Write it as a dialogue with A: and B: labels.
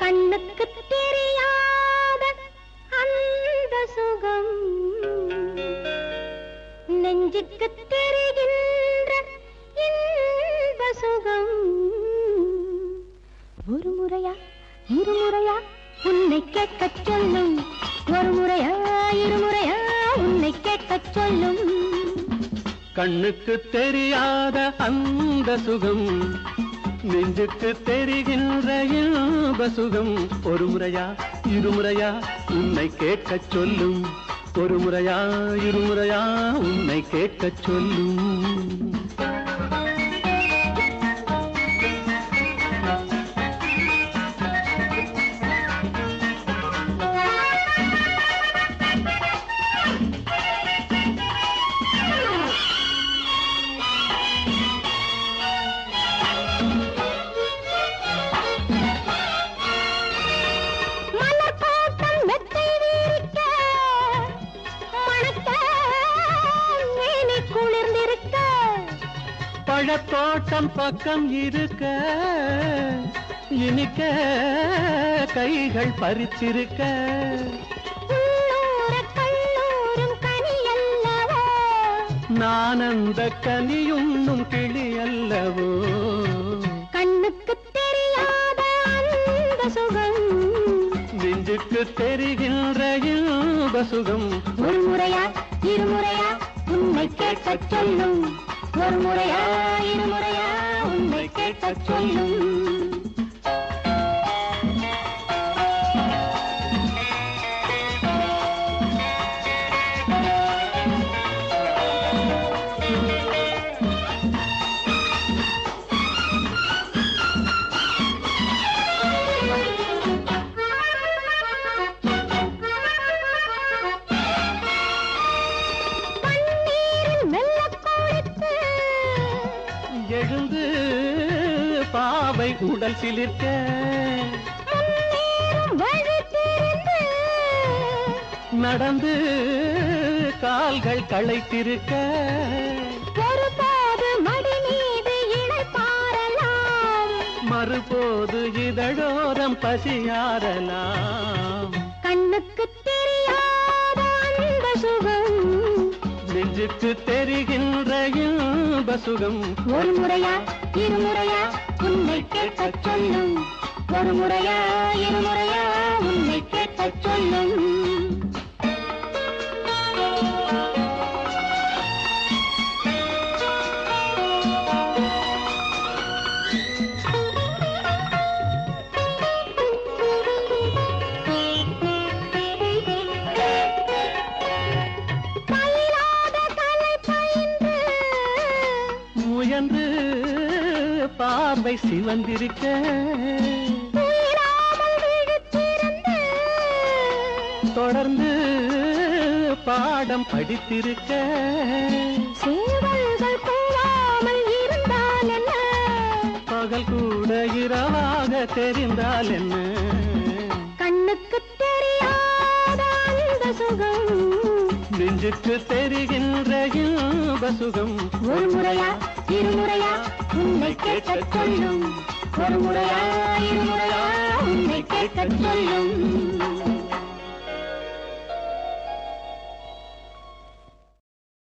A: கண்ணுக்கு தெரியாத அந்த சுகம் நெஞ்சுக்கு தெரிகின்ற இன்ப சுகம் ஒரு முறையா இருமுறையா உன்னை கேட்கச் சொல்லும் ஒரு முறையா இருமுறையா உன்னை கேட்கச் சொல்லும்
B: கண்ணுக்கு தெரியாத அந்த சுகம் நெஞ்சுக்கு தெரிகின்ற இன்ப சுகம் ஒரு முறையா இருமுறையா உன்னை கேட்கச் சொல்லும் ஒரு முறையா இருமுறையா உன்னை கேட்கச் சொல்லும் பழத்தோட்டம் பக்கம் இருக்க இனிக்க கைகள் பறித்திருக்க நான் அந்த கனியுண்ணும் கிளி அல்லவோ
A: கண்ணுக்கு தெரியாத அந்த சுகம்
B: நெஞ்சுக்கு தெரிகின்ற இன்ப சுகம்
A: ஒரு முறையா இருமுறையா உன்னை கேட்கச் சொல்லும் ஒரு முறையா இருமுறையா உன்னை கேட்கச் சொல்லும்
B: எழுந்து பாவை உடல் சிலிர்க்க நடந்து கால்கள் களைத்திருக்க
A: ஒருபோது மடி மீது இணைப்பாரலாம்
B: மறுபோது இதழோரம் பசியாரலாம்
A: கண்ணுக்கு தெரியாத அந்த சுகம்
B: நெஞ்சுக்கு தெரிகின்ற இன்ப சுகம்
A: ஒரு முறையா இருமுறையா உன்னை கேட்கச் சொல்லும் ஒரு முறையா இருமுறையா உன்னை கேட்கச் சொல்லும்
B: முயன்று பார்வை சிவந்திருக்க தொடர்ந்து பாடம் படித்திருக்க
A: சேவல்கள் கூவாமல் இருந்தால் என்ன
B: பகல் கூட இரவாக தெரிந்தால் என்ன
A: கண்ணுக்கு தெரியாத அந்த சுகம்
B: நெஞ்சுக்கு தெரிகின்ற இன்ப சுகம்
A: ஒரு முறையா இருமுறையா உன்னை கேட்கச் சொல்லும் ஒரு முறையா இருமுறையா உன்னை கேட்கச் சொல்லும்